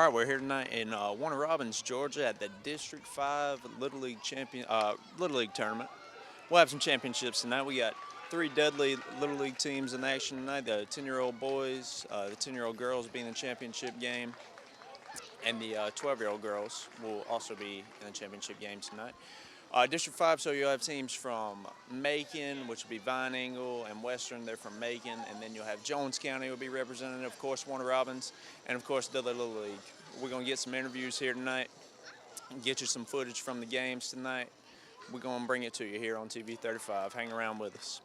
right, we're here tonight in Warner Robins, Georgia, at the District 5 Little League Little League tournament. We'll have some championships tonight. We got 3 Dudley Little League teams in action tonight. The 10-year-old boys, the 10-year-old girls being in the championship game, and the 12-year-old girls will also be in the championship game tonight. District 5, so you'll have teams from Macon, which will be Vineangle, and Western. They're from Macon. And then you'll have Jones County will be represented, of course, Warner Robins, and, of course, Dudley Little League. We're going to get some interviews here tonight, get you some footage from the games tonight. We're going to bring it to you here on TV 35. Hang around with us.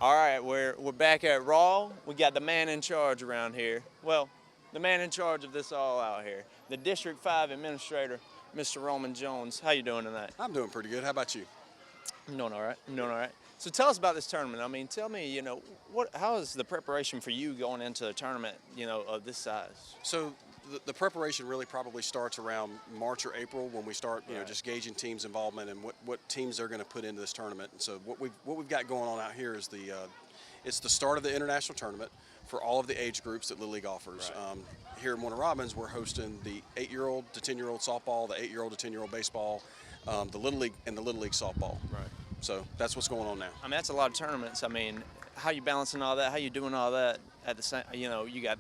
All right, we're back at Raw. We got the man in charge around here. Well, the man in charge of this all out here, the District 5 administrator, Mr. Roman Jones. How you doing tonight? I'm doing pretty good. How about you? I'm doing all right. I'm doing all right. So tell us about this tournament. I mean, tell me, how is the preparation for you going into a tournament, of this size? So the preparation really probably starts around March or April when we start, just gauging teams' involvement and what teams they're going to put into this tournament. And so what we've got going on out here is it's the start of the international tournament for all of the age groups that Little League offers. Right. Here in Warner Robins, we're hosting the 8-year-old to 10-year-old softball, the 8-year-old to 10-year-old baseball, the Little League, and the Little League softball. Right. So that's what's going on now. I mean, that's a lot of tournaments. I mean, how you balancing all that? How you doing all that at the same? You got,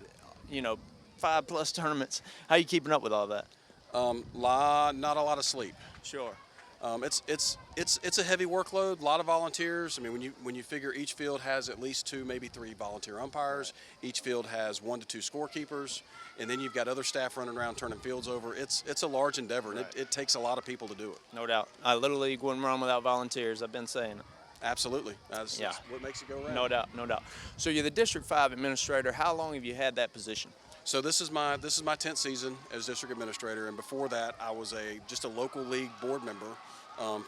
5+ tournaments. How you keeping up with all that? Not a lot of sleep. Sure. It's a heavy workload, a lot of volunteers. I mean, when you figure each field has at least 2, maybe 3 volunteer umpires, each field has 1 to 2 scorekeepers, and then you've got other staff running around turning fields over. It's a large endeavor, and it takes a lot of people to do it. No doubt. Little League wouldn't run without volunteers. I've been saying it. Absolutely. That's what makes it go round. No doubt, no doubt. So you're the District 5 administrator. How long have you had that position? So this is my 10th season as district administrator, and before that, I was just a local league board member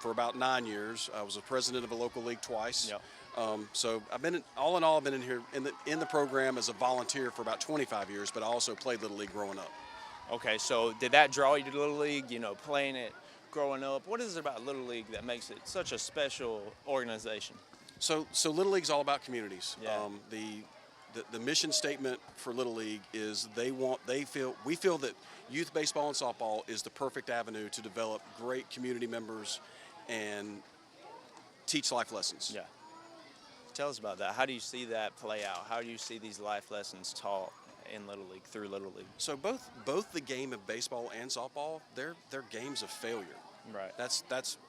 for about 9 years. I was a president of a local league twice. Yep. So I've been all in all, I've been in here in the program as a volunteer for about 25 years, but I also played Little League growing up. Okay, so did that draw you to Little League? Playing it growing up. What is it about Little League that makes it such a special organization? So Little League's all about communities. Yeah. The mission statement for Little League is we feel that youth baseball and softball is the perfect avenue to develop great community members and teach life lessons. Yeah. Tell us about that. How do you see that play out? How do you see these life lessons taught in Little League, through Little League? So both the game of baseball and softball, they're games of failure. Right.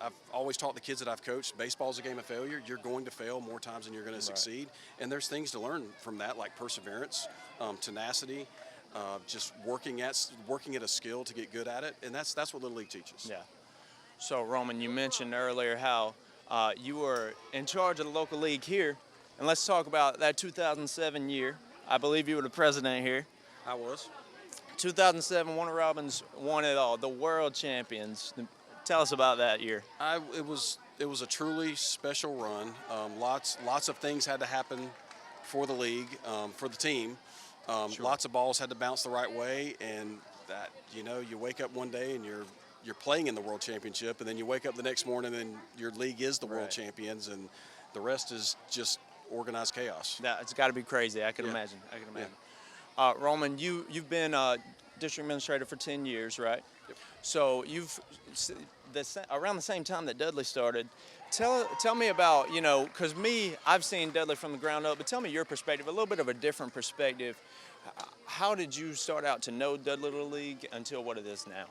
I've always taught the kids that I've coached, baseball's a game of failure. You're going to fail more times than you're going to succeed. And there's things to learn from that, like perseverance, tenacity, just working at a skill to get good at it. And that's what Little League teaches. Yeah. So Roman, you mentioned earlier how you were in charge of the local league here. And let's talk about that 2007 year. I believe you were the president here. I was. 2007, Warner Robins won it all, the world champions. Tell us about that year. It was a truly special run. Lots of things had to happen for the league, for the team. Sure. Lots of balls had to bounce the right way, and that you wake up one day and you're playing in the world championship, and then you wake up the next morning and your league is the world champions, and the rest is just organized chaos. It's got to be crazy. I can imagine. Yeah. Roman, you've been district administrator for 10 years, right? Yep. So around the same time that Dudley started, tell me about, because I've seen Dudley from the ground up, but tell me your perspective, a little bit of a different perspective. How did you start out to know Dudley Little League until what it is now?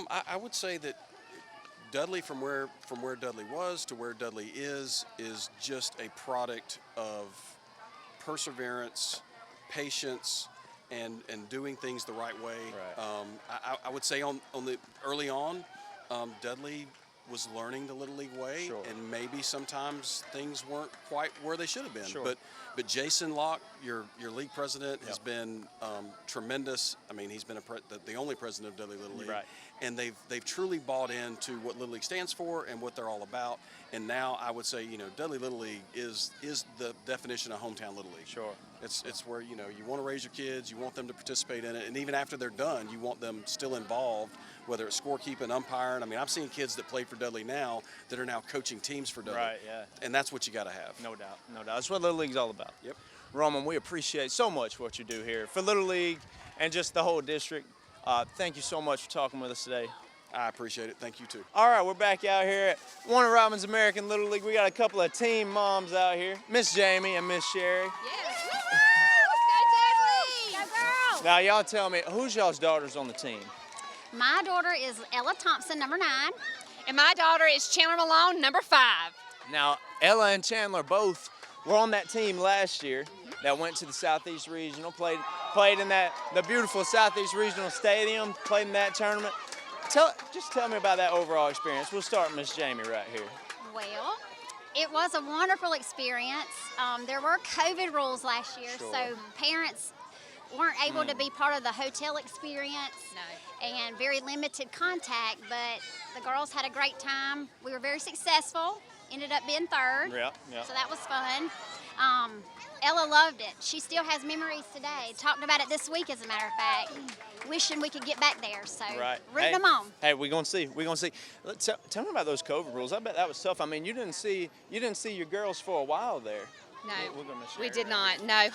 I would say that Dudley, from where Dudley was to where Dudley is just a product of perseverance, patience, and doing things the right way. Right. I would say on the early on, Dudley was learning the Little League way, Sure. and maybe sometimes things weren't quite where they should have been. Sure. But Jason Locke, your league president, has been tremendous. I mean, he's been the only president of Dudley Little League, Right. and they've truly bought into what Little League stands for and what they're all about. And now I would say, Dudley Little League is the definition of hometown Little League. Sure. It's where you want to raise your kids, you want them to participate in it, and even after they're done, you want them still involved, whether it's scorekeeping, umpiring. I mean, I've seen kids that play for Dudley now that are now coaching teams for Dudley. Right. Yeah. And that's what you got to have. No doubt. No doubt. That's what Little League's all about. Yep. Roman, we appreciate so much what you do here for Little League and just the whole district. Thank you so much for talking with us today. I appreciate it. Thank you too. All right, we're back out here at Warner Robins American Little League. We got a couple of team moms out here, Miss Jamie and Miss Sherry. Yes. Woo-hoo! Let's go, Dudley! Go girls! Now, y'all tell me, who's y'all's daughters on the team? My daughter is Ella Thompson, number 9. And my daughter is Chandler Malone, number 5. Now, Ella and Chandler both were on that team last year that went to the Southeast Regional, played in the beautiful Southeast Regional Stadium, played in that tournament. Just tell me about that overall experience. We'll start with Miss Jamie right here. Well, it was a wonderful experience. There were COVID rules last year, Sure. so parents weren't able to be part of the hotel experience. No. And very limited contact, but the girls had a great time. We were very successful, ended up being 3rd. Yeah. So that was fun. Ella loved it. She still has memories today. Talked about it this week, as a matter of fact. Wishing we could get back there. So Right. rooting them on. Hey, we're gonna see. Tell me about those COVID rules. I bet that was tough. I mean, you didn't see your girls for a while there. No, We're gonna miss we Sherry did right not.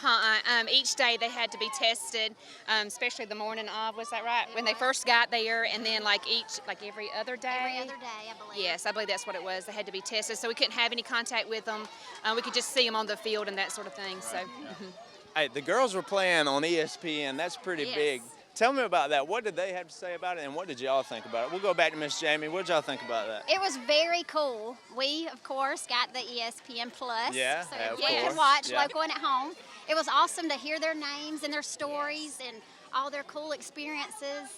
No, each day they had to be tested, especially the morning of. Was that right? When they first got there, and then like every other day. Every other day, I believe. Yes, I believe that's what it was. They had to be tested, so we couldn't have any contact with them. We could just see them on the field and that sort of thing. So. Hey, the girls were playing on ESPN. That's pretty Yes. big. Tell me about that. What did they have to say about it, and what did y'all think about it? We'll go back to Miss Jamie. What did y'all think about that? It was very cool. We, of course, got the ESPN Plus. Yeah, So of we course. could watch Yeah. local and at home. It was awesome to hear their names and their stories and all their cool experiences.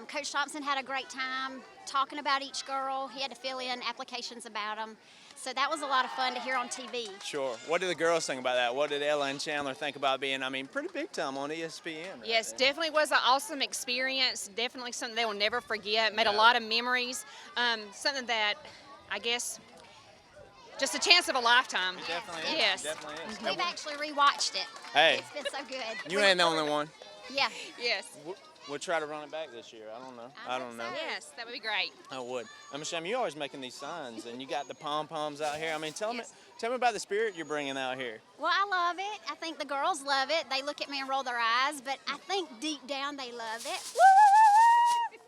Coach Thompson had a great time talking about each girl. He had to fill in applications about them. So that was a lot of fun to hear on TV. Sure. What did the girls think about that? What did Ella and Chandler think about being, pretty big time on ESPN? Right Yes, there? definitely was an awesome experience. Definitely something they will never forget. Made a lot of memories. Something that, I guess, just a chance of a lifetime. It definitely is. Yes. Definitely is. We've actually rewatched it. Hey. It's been so good. You ain't the only one. Yeah. Yes. We'll try to run it back this year. I don't know. I don't know. Yes, that would be great. I would. Miss Jamie, you're always making these signs, and you got the pom-poms out here. Tell Yes. me about the spirit you're bringing out here. Well, I love it. I think the girls love it. They look at me and roll their eyes, but I think deep down they love it. Woo!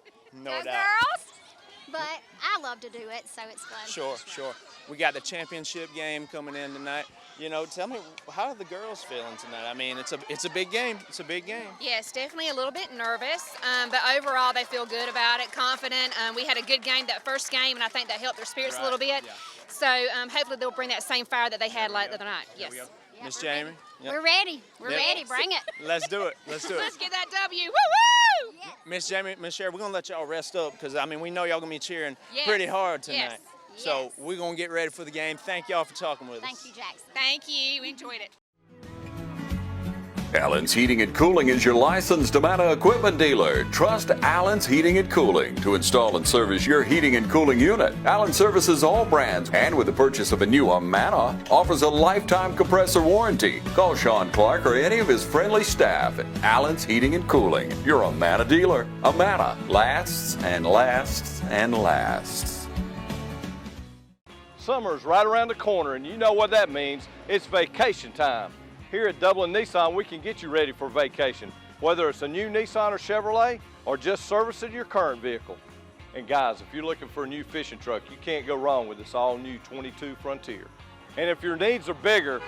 No Go doubt. girls! But I love to do it, so it's fun. Sure. We got the championship game coming in tonight. Tell me, how are the girls feeling tonight? It's a big game. It's a big game. Yes, definitely a little bit nervous, but overall they feel good about it, confident. We had a good game that first game, and I think that helped their spirits a little bit. Yeah. So hopefully they'll bring that same fire that they had the other night. Yes. Yeah, Miss we're ready. Jamie? Yep. We're ready. We're Yep. ready. Bring it. Let's do it. Let's get that W. Woo-woo! Yes. Miss Jamie, Miss Sherry, we're going to let y'all rest up because, we know y'all going to be cheering Yes. pretty hard tonight. Yes. So Yes. we're going to get ready for the game. Thank y'all for talking with us. Thank you, Jackson. Thank you. We enjoyed it. Allen's Heating and Cooling is your licensed Amana equipment dealer. Trust Allen's Heating and Cooling to install and service your heating and cooling unit. Allen services all brands, and with the purchase of a new Amana, offers a lifetime compressor warranty. Call Sean Clark or any of his friendly staff at Allen's Heating and Cooling, your Amana dealer. Amana lasts and lasts and lasts. Summer's right around the corner, and you know what that means. It's vacation time. Here at Dublin Nissan, we can get you ready for vacation, whether it's a new Nissan or Chevrolet or just servicing your current vehicle. And guys, if you're looking for a new fishing truck, you can't go wrong with this all-new 22 Frontier. And if your needs are bigger,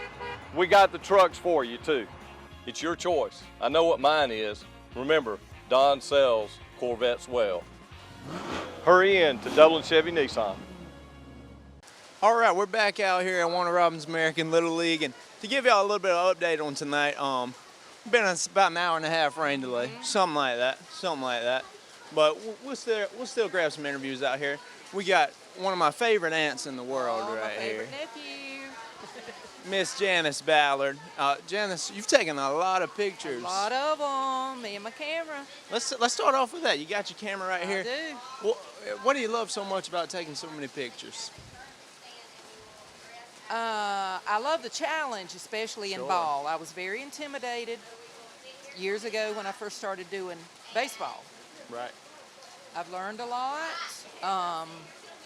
we got the trucks for you too. It's your choice. I know what mine is. Remember, Don sells Corvettes well. Hurry in to Dublin Chevy Nissan. All right, we're back out here at Warner Robins American Little League, and to give y'all a little bit of update on tonight, been about an hour and a half rain delay, something like that. But we'll still grab some interviews out here. We got one of my favorite aunts in the world right here, Nephew. Miss Janice Ballard. Janice, you've taken a lot of pictures. A lot of them. Me and my camera. Let's start off with that. You got your camera right here. I do. Well, what do you love so much about taking so many pictures? I love the challenge, especially in Sure. ball. I was very intimidated years ago when I first started doing baseball. Right. I've learned a lot.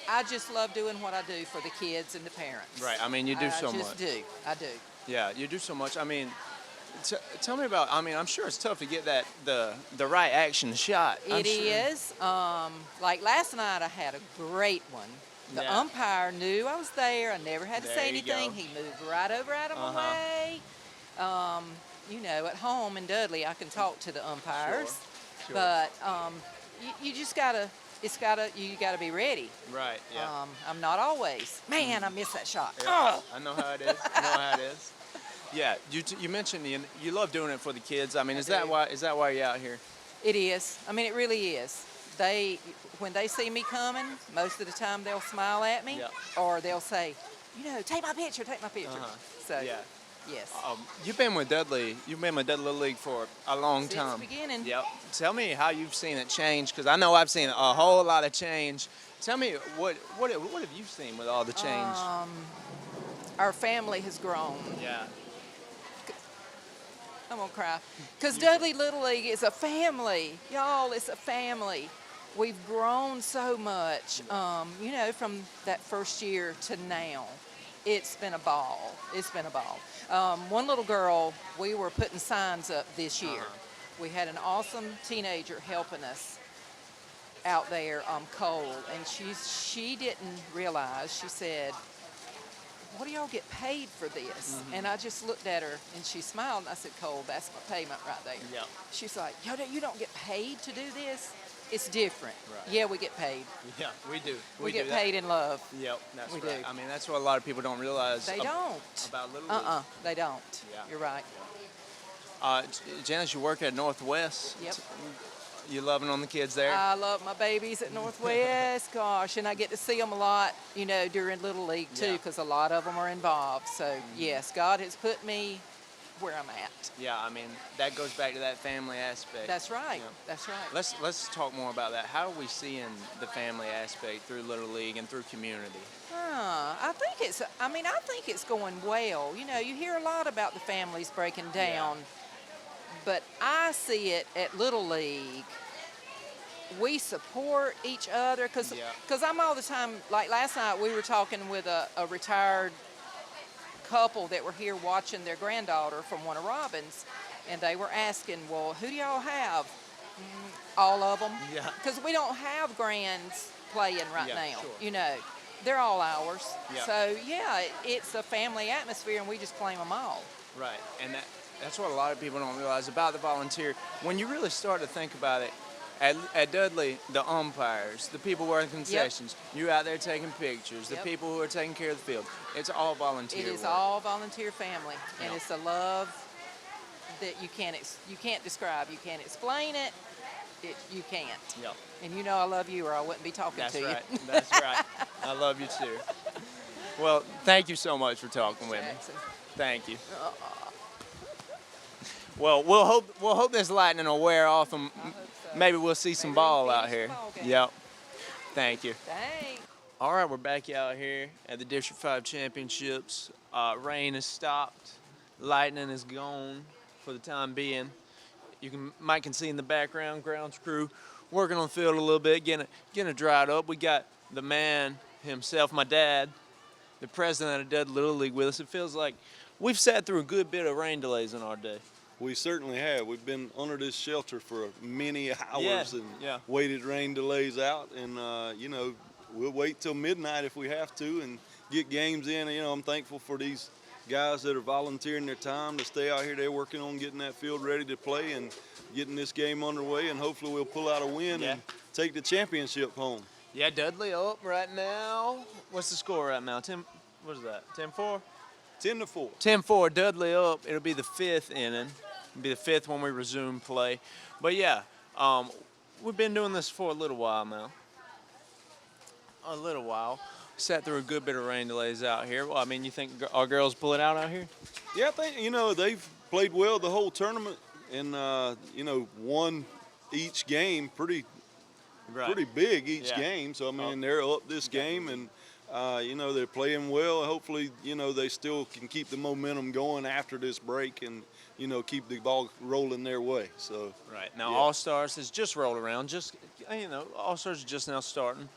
I just love doing what I do for the kids and the parents. Right. You do so much. I do. Yeah, you do so much. Tell me about. I mean, I'm sure it's tough to get the right action shot. It is. Like last night, I had a great one. The Yeah. umpire knew I was there. I never had to There say you anything. go. He moved right over out of my way. You know, at home in Dudley, I can talk to the umpires, Sure. but you just gotta. You gotta be ready. Right. Yeah. I'm not always. Man, I missed that shot. Yeah, Oh. I know how it is. I know how it is. Yeah, you mentioned you love doing it for the kids. I mean, is that why you're out here? It is. I mean, it really is. When they see me coming, most of the time they'll smile at me, Yeah. or they'll say, take my picture, take my picture. So, Yeah. yes. You've been with Dudley Little League for a long Since time. the beginning. Yep. Tell me how you've seen it change, because I know I've seen a whole lot of change. Tell me what have you seen with all the change? Our family has grown. Yeah. I'm gonna cry. Because Dudley Little League is a family. Y'all, it's a family. We've grown so much, from that first year to now. It's been a ball. It's been a ball. One little girl, we were putting signs up this year. We had an awesome teenager helping us out there, Cole, and she didn't realize, she said, what do y'all get paid for this? And I just looked at her and she smiled and I said, Cole, that's my payment right there. Yep. She's like, you don't get paid to do this? It's different. Right. Yeah, we get paid. Yeah, we do. We do get that. paid in love. Yep, that's We right. do. I mean, that's what a lot of people don't realize. They don't. About Little League. They don't. Yeah. You're right. Janice, you work at Northwest. Yep. You loving on the kids there? I love my babies at Northwest, gosh, and I get to see them a lot, during Little League too, Yeah. because a lot of them are involved. So yes, God has put me where I'm at. Yeah, I mean, that goes back to that family aspect. That's right. Yeah. That's right. Let's talk more about that. How are we seeing the family aspect through Little League and through community? I think it's going well. You hear a lot about the families breaking down, but I see it at Little League. We support each other because I'm all the time, like last night we were talking with a retired couple that were here watching their granddaughter from one of Robin's, and they were asking, well, who do y'all have? All of them. Yeah. Because we don't have grands playing right now. Sure. They're all ours. Yeah. So it's a family atmosphere, and we just claim them all. Right, and that's what a lot of people don't realize about the volunteer. When you really start to think about it, at Dudley, the umpires, the people working concessions, you out there taking pictures, the people who are taking care of the field, it's all volunteer It is work. all volunteer family, and Yeah. it's a love that you can't describe. You can't explain it. You can't. Yep. And I love you, or I wouldn't be talking That's to right. you. That's right. I love you too. Well, thank you so much for talking with me. Jackson. Thank you. Well, we'll hope this lightning will wear off and maybe we'll see some Maybe ball we'll out finish here. the ball game. Yep. Thank you. Thanks. All right, we're back out here at the District 5 Championships. Rain has stopped. Lightning is gone for the time being. Mike can see in the background, grounds crew working on the field a little bit, getting it dried up. We got the man himself, my dad, the president of Dudley Little League with us. It feels like we've sat through a good bit of rain delays in our day. We certainly have. We've been under this shelter for many hours and Yeah. waited rain delays out. And, we'll wait till midnight if we have to and get games in. I'm thankful for these guys that are volunteering their time to stay out here. They're working on getting that field ready to play and getting this game underway. And hopefully we'll pull out a win and take the championship home. Yeah, Dudley up right now. What's the score right now? What is that? 10-4? 10-4. 10-4, Dudley up. It'll be the fifth inning. It'll be the fifth when we resume play. But we've been doing this for a little while now. A little while. Sat through a good bit of rain delays out here. Well, I mean, you think our girls pull it out out here? Yeah, I think, they've played well the whole tournament and, won each game pretty big each game. So, I mean, they're up this game and, they're playing well. Hopefully, they still can keep the momentum going after this break and, keep the ball rolling their way. So right now, All-Stars has just rolled around. All-Stars are just now starting.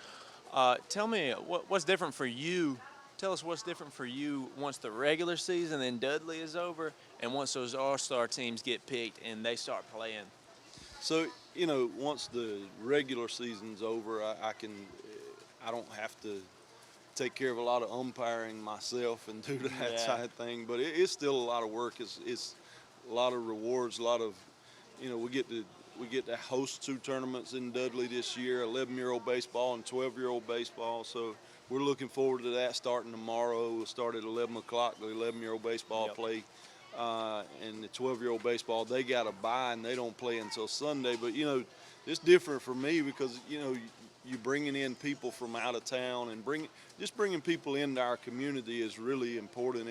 Tell me what's different for you tell us what's different for you once the regular season in Dudley is over and once those all-star teams get picked and they start playing. So, once the regular season's over, I don't have to take care of a lot of umpiring myself and do that type of thing. But it's still a lot of work. It's a lot of rewards, a lot of, we get to host 2 tournaments in Dudley this year, 11-year-old baseball and 12-year-old baseball. So we're looking forward to that starting tomorrow. We'll start at 11 o'clock, the 11-year-old baseball play. And the 12-year-old baseball, they got a bye and they don't play until Sunday. But, it's different for me because, you bringing in people from out of town and bringing people into our community is really important.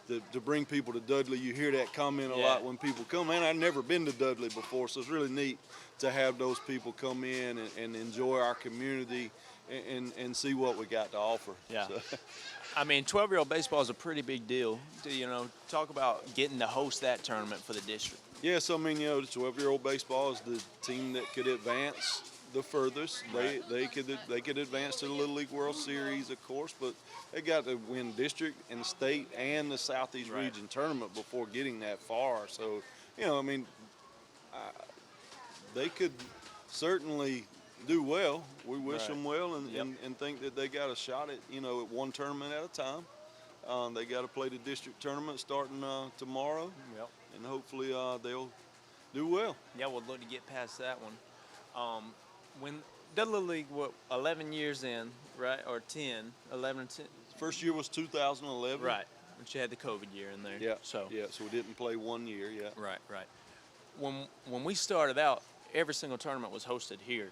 To bring people to Dudley, you hear that comment a lot when people come. Man, I've never been to Dudley before, so it's really neat to have those people come in and enjoy our community and see what we got to offer. Yeah. So. I mean, 12-year-old baseball is a pretty big deal. Talk about getting to host that tournament for the district. Yes, the 12-year-old baseball is the team that could advance the furthest. Right. They could advance to the Little League World Series, of course, but they got to win district and state and the Southeast Region tournament before getting that far. So, they could certainly do well. We wish them well and think that they got a shot at one tournament at a time. They got to play the district tournament starting tomorrow, and hopefully they'll do well. Yeah, we'll look to get past that one. When Dudley Little League, 11 years in, right, or 10, 11 and 10? First year was 2011. Right, but you had the COVID year in there. Yeah, so we didn't play 1 year, Right. When we started out, every single tournament was hosted here.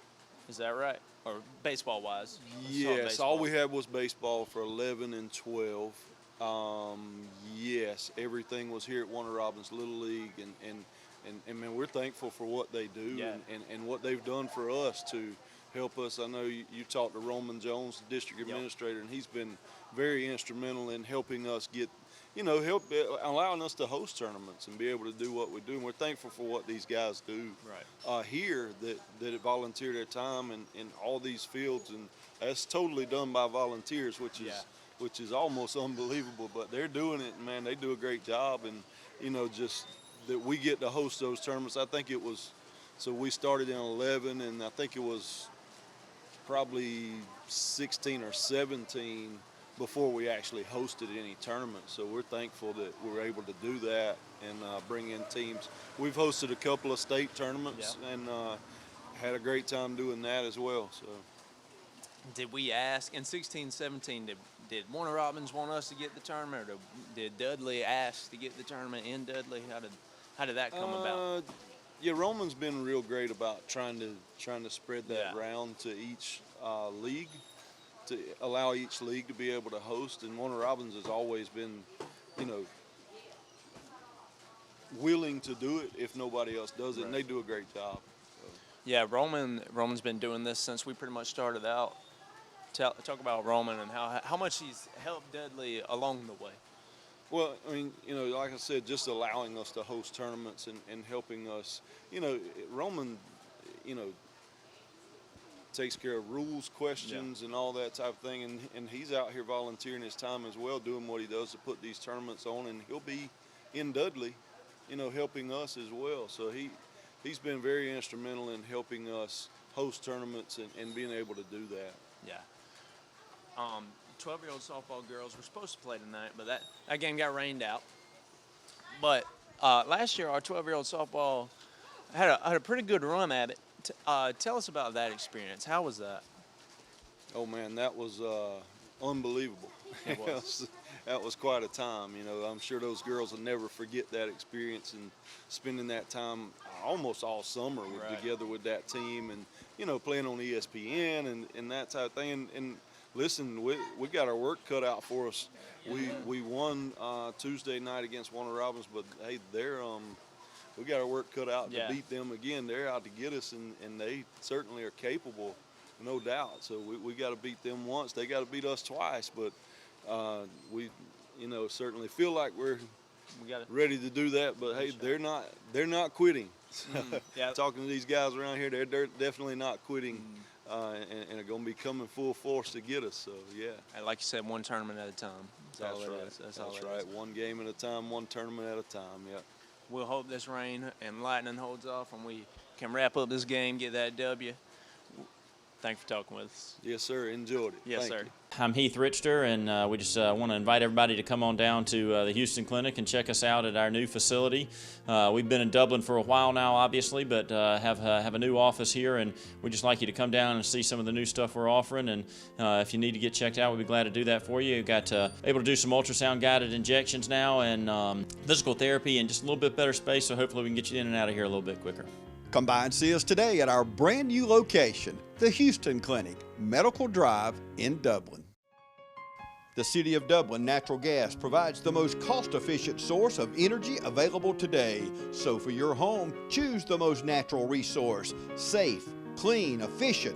Is that right? Or baseball-wise? Yes, all we had was baseball for 11 and 12. Yes, everything was here at Warner Robins Little League, and man, we're thankful for what they do and what they've done for us to help us. I know you talked to Roman Jones, the district administrator, and he's been very instrumental in helping us get, allowing us to host tournaments and be able to do what we do. And we're thankful for what these guys do here that volunteer their time in all these fields, and that's totally done by volunteers, which is almost unbelievable. But they're doing it, and man, they do a great job. And just that we get to host those tournaments. I think it was, so we started in 11, and I think it was probably 16 or 17 before we actually hosted any tournament. So we're thankful that we're able to do that and bring in teams. We've hosted a couple of state tournaments and had a great time doing that as well. So, did we ask in 16, 17? Did Warner Robins want us to get the tournament, or did Dudley ask to get the tournament in Dudley? How did that come about? Yeah, Roman's been real great about trying to spread that around to each league, to allow each league to be able to host. And Warner Robins has always been, willing to do it if nobody else does it, and they do a great job. So. Yeah, Roman's been doing this since we pretty much started out. Talk about Roman and how much he's helped Dudley along the way. Well, I mean, like I said, just allowing us to host tournaments and helping us, Roman, takes care of rules, questions, and all that type of thing. And he's out here volunteering his time as well, doing what he does to put these tournaments on. And he'll be in Dudley, helping us as well. So he's been very instrumental in helping us host tournaments and being able to do that. Yeah. 12-year-old softball girls were supposed to play tonight, but that game got rained out. But last year, our 12-year-old softball had a pretty good run at it. Tell us about that experience. How was that? Oh, man, that was unbelievable. It was. That was quite a time. I'm sure those girls will never forget that experience and spending that time almost all summer together with that team and, playing on ESPN and that type of thing. And listen, we got our work cut out for us. We won Tuesday night against Warner Robins, but hey, we got our work cut out to beat them again. They're out to get us, and they certainly are capable, no doubt. So we got to beat them once. They got to beat us twice, but we certainly feel like we're ready to do that. But hey, they're not quitting. Yeah. Talking to these guys around here, they're definitely not quitting, and are going to be coming full force to get us. So yeah. And like you said, one tournament at a time. That's right. That's right. One game at a time, one tournament at a time. Yeah. We'll hope this rain and lightning holds off and we can wrap up this game, get that W. Thanks for talking with us. Yes, sir. Enjoyed it. Yes, Thank sir. you. I'm Heath Richter, and we just want to invite everybody to come on down to the Houston Clinic and check us out at our new facility. We've been in Dublin for a while now, obviously, but have a new office here, and we'd just like you to come down and see some of the new stuff we're offering. And if you need to get checked out, we'd be glad to do that for you. We've got able to do some ultrasound-guided injections now, and physical therapy, and just a little bit better space, so hopefully we can get you in and out of here a little bit quicker. Come by and see us today at our brand new location, the Houston Clinic, Medical Drive in Dublin. The City of Dublin Natural Gas provides the most cost-efficient source of energy available today. So for your home, choose the most natural resource, safe, clean, efficient.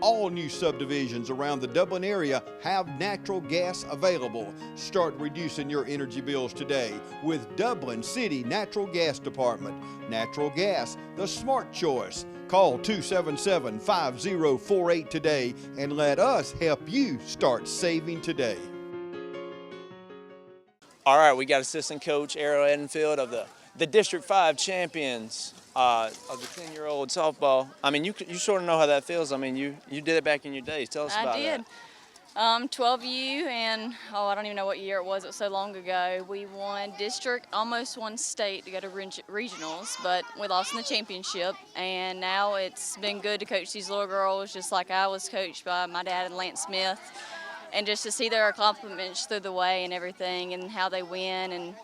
All new subdivisions around the Dublin area have natural gas available. Start reducing your energy bills today with Dublin City Natural Gas Department. Natural gas, the smart choice. Call 277-5048 today and let us help you start saving today. All right, we got assistant coach Arrow Edenfield of the District 5 champions of the 10-year-old softball. I mean, you sort of know how that feels. I mean, you did it back in your days. Tell us about that. I did. 12U, and I don't even know what year it was. It was so long ago. We won district, almost won state to go to regionals, but we lost in the championship. And now it's been good to coach these little girls, just like I was coached by my dad and Lance Smith, and just to see their accomplishments through the way and everything, and how they win, and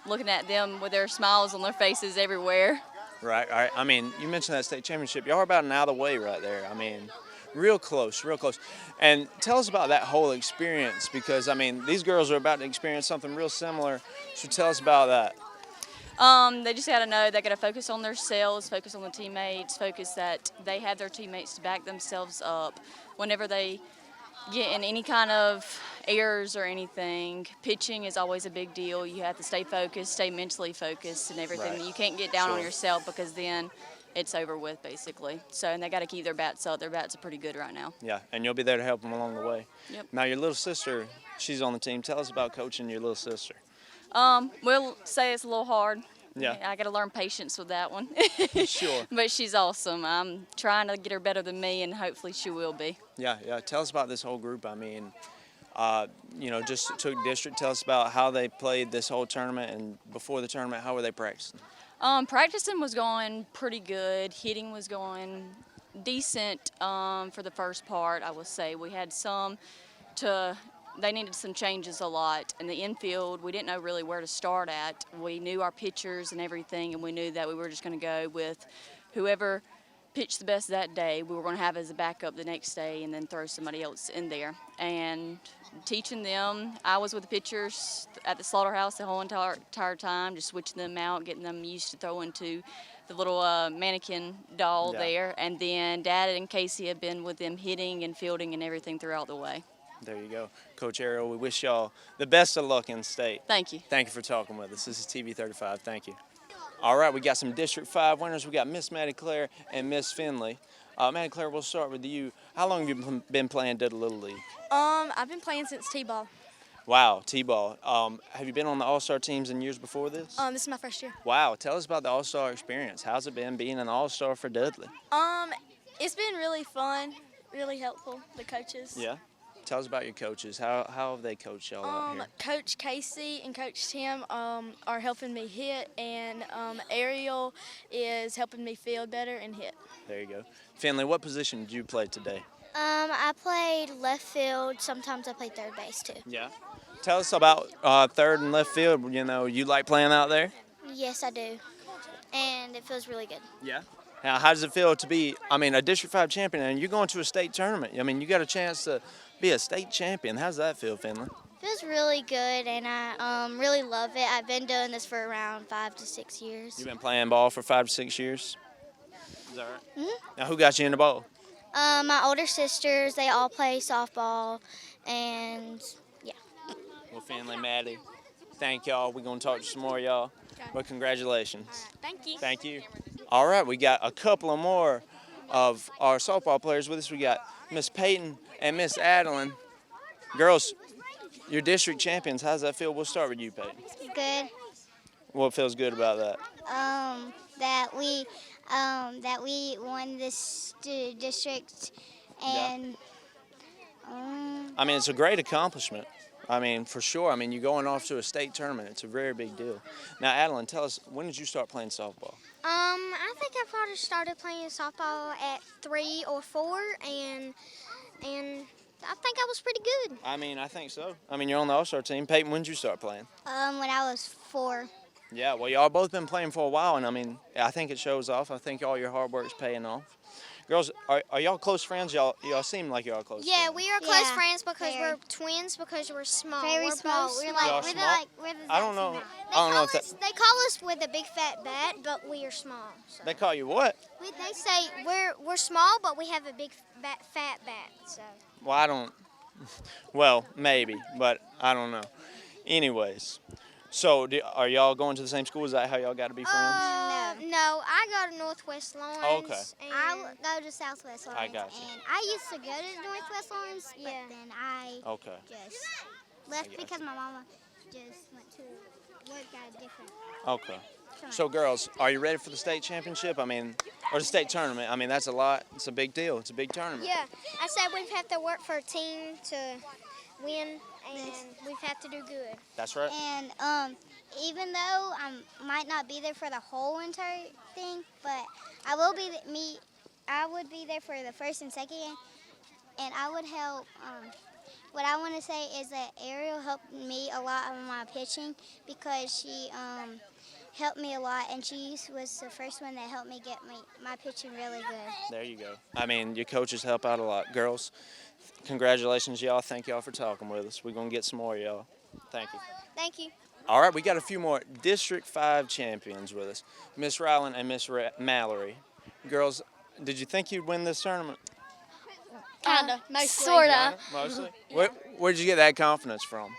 looking at them with their smiles on their faces everywhere. Right. All right. I mean, you mentioned that state championship. Y'all are about an hour away right there. I mean, real close, real close. And tell us about that whole experience, because, I mean, these girls are about to experience something real similar. So tell us about that. They just got to know they got to focus on themselves, focus on the teammates, focus that they have their teammates to back themselves up. Whenever they get in any kind of errors or anything, pitching is always a big deal. You have to stay focused, stay mentally focused and everything. Right. You can't get down on yourself, because then it's over with, basically. So, and they got to keep their bats up. Their bats are pretty good right now. Yeah, and you'll be there to help them along the way. Yep. Now, your little sister, she's on the team. Tell us about coaching your little sister. We'll say it's a little hard. Yeah. I got to learn patience with that one. Sure. But she's awesome. I'm trying to get her better than me, and hopefully she will be. Yeah, yeah. Tell us about this whole group. I mean, just took district. Tell us about how they played this whole tournament, and before the tournament, how were they practicing? Practicing was going pretty good. Hitting was going decent for the first part, I would say. We had they needed some changes a lot. In the infield, we didn't know really where to start at. We knew our pitchers and everything, and we knew that we were just going to go with whoever pitched the best that day, we were going to have as a backup the next day, and then throw somebody else in there. And teaching them, I was with the pitchers at the slaughterhouse the whole entire time, just switching them out, getting them used to throwing to the little mannequin doll there. And then Dad and Casey have been with them hitting and fielding and everything throughout the way. There you go. Coach Arrow, we wish y'all the best of luck in state. Thank you. Thank you for talking with us. This is TV 35. Thank you. All right, we got some District 5 winners. We got Miss Maddie Claire and Miss Finley. Maddie Claire, we'll start with you. How long have you been playing Dudley Little League? I've been playing since T-ball. Wow, T-ball. Have you been on the All-Star teams in years before this? This is my first year. Wow, tell us about the All-Star experience. How's it been being an All-Star for Dudley? It's been really fun, really helpful, the coaches. Yeah? Tell us about your coaches. How have they coached y'all out here? Coach Casey and Coach Tim are helping me hit, and Ariel is helping me field better and hit. There you go. Finley, what position did you play today? I played left field. Sometimes I played third base too. Yeah. Tell us about third and left field. You know, you like playing out there? Yes, I do. And it feels really good. Yeah. Now, how does it feel to be, a District 5 champion, and you're going to a state tournament? I mean, you got a chance to be a state champion. How does that feel, Finley? It feels really good, and I really love it. I've been doing this for around 5 to 6 years. You've been playing ball for 5 to 6 years? Is that right? Mm-hmm. Now, who got you in the ball? My older sisters, they all play softball, and yeah. Well, Finley, Maddie, thank y'all. We're going to talk to some more of y'all. But congratulations. Thank you. Thank you. All right, we got a couple of more of our softball players with us. We got Miss Peyton and Miss Adeline. Girls, you're district champions. How does that feel? We'll start with you, Peyton. Good. What feels good about that? That we won this district, and I mean, it's a great accomplishment. I mean, for sure. I mean, you're going off to a state tournament. It's a very big deal. Now, Adeline, tell us, when did you start playing softball? I think I probably started playing softball at 3 or 4, and I think I was pretty good. I mean, I think so. I mean, you're on the All-Star team. Peyton, when did you start playing? when I was 4. Yeah, well, y'all both been playing for a while, and I mean, I think it shows off. I think all your hard work's paying off. Girls, are y'all close friends? Y'all seem like y'all close Yeah, friends. we are close Yeah, friends because very. we're twins, because we're small. Very we're small. both We're small. Y'all small? I don't know. I don't know if that, They call us with a big fat bat, but we are small. So. they call you what? They say we're small, but we have a big fat bat. So. Well, I don't. Well, maybe, but I don't know. Anyways, so are y'all going to the same school? Is that how y'all got to be friends? No, I go to Northwest Lawrence. Oh, okay. And I go to Southwest Lawrence. I got you. And I used to go to Northwest Lawrence, but then I Okay. just left got because my mama just went to work at a different. Okay. So, girls, are you ready for the state championship? I mean, or the state tournament? I mean, that's a lot. It's a big deal. It's a big tournament. yeah, I said we have to work for a team to win, and we have to do good. That's right. And even though I might not be there for the whole entire thing, but I will be I would be there for the first and second game, and I would help. What I want to say is that Ariel helped me a lot on my pitching because she helped me a lot, and she was the first one that helped me get my pitching really good. There you go. I mean, your coaches help out a lot. Girls, congratulations, y'all. Thank y'all for talking with us. We're going to get some more, y'all. Thank you. Thank you. All right, we got a few more District 5 champions with us, Miss Ryland and Miss Mallory. Girls, did you think you'd win this tournament? Kinda, mostly. Sorta. Mostly? Where did you get that confidence from?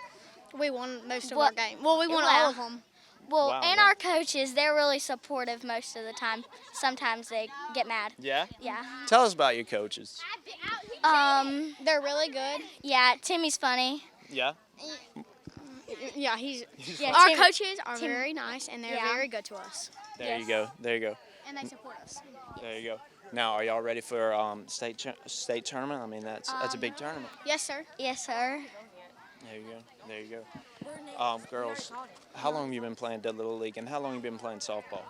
We won most of Well, our games. Well, we won well, all of them. Well, Wow, and yeah. our coaches, they're really supportive most of the time. Sometimes they get mad. Yeah? Yeah. Tell us about your coaches. They're really good. Yeah, Timmy's funny. Yeah? Yeah, he's. Yeah, Our Tim- coaches are Tim- very nice, and they're Yeah. very good to us. There you go. There you go. And they support us. There you go. Now, are y'all ready for state tournament? I mean, that's a big tournament. Yes, sir. Yes, sir. There you go. There you go. Girls, how long have you been playing Dudley Little League, and how long have you been playing softball?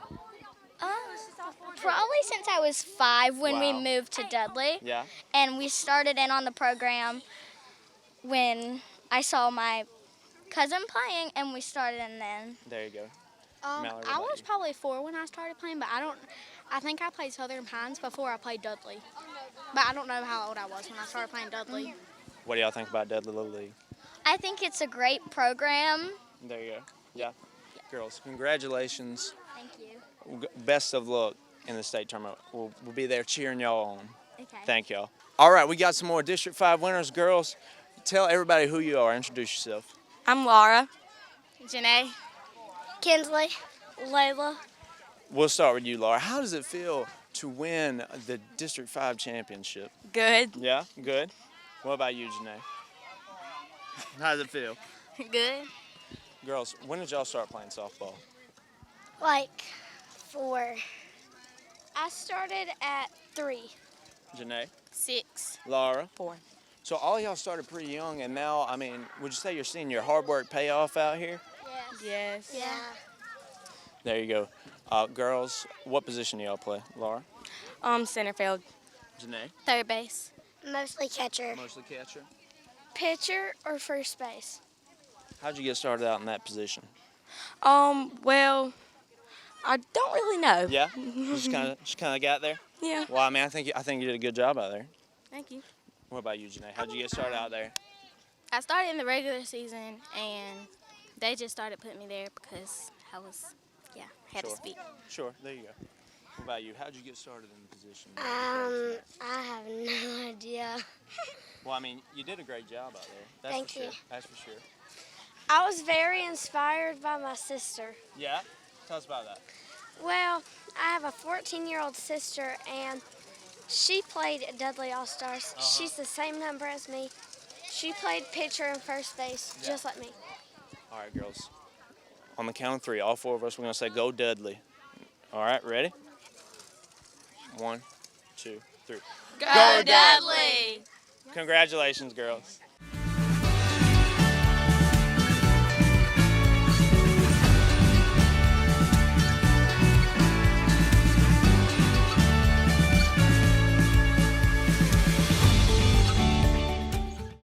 Probably since I was 5 when we Wow. moved to Dudley. Yeah? And we started in on the program when I saw my cousin playing, and we started in then. There you go. Mallory, what I about was you? probably 4 when I started playing, but I think I played Southern Pines before I played Dudley. But I don't know how old I was when I started playing Dudley. What do y'all think about Dudley Little League? I think it's a great program. There you go. Yeah. Girls, congratulations. Thank you. Best of luck in the state tournament. We'll be there cheering y'all on. Okay. Thank y'all. All right, we got some more District 5 winners. Girls, tell everybody who you are. Introduce yourself. I'm Laura. Janae. Kinsley, Layla. We'll start with you, Laura. How does it feel to win the District 5 championship? Good. Yeah, good. What about you, Janae? How does it feel? Good. Girls, when did y'all start playing softball? Like 4. I started at 3. Janae? 6. Laura? 4. So all y'all started pretty young, and now, I mean, would you say you're seeing your hard work pay off out here? Yes. Yeah. There you go. Girls, what position do y'all play? Laura? Center field. Janae? Third base. Mostly catcher. Mostly catcher. Pitcher or first base? How'd you get started out in that position? Well, I don't really know. Yeah? You just kind of got there? Yeah. Well, I mean, I think you did a good job out there. Thank you. What about you, Janae? How'd you get started out there? I started in the regular season, and they just started putting me there because I was, had to Sure. speak. Sure, there you go. What about you? How'd you get started in the position? I have no idea. Well, I mean, you did a great job out there. That's Thank for you. sure. That's for sure. I was very inspired by my sister. Yeah? Tell us about that. Well, I have a 14-year-old sister, and she played at Dudley All-Stars. She's the same number as me. She played pitcher and first base, just like me. All right, girls. On the count of 3, all 4 of us, we're going to say, go Dudley. All right, ready? 1, 2, 3. Go Dudley! Congratulations, girls.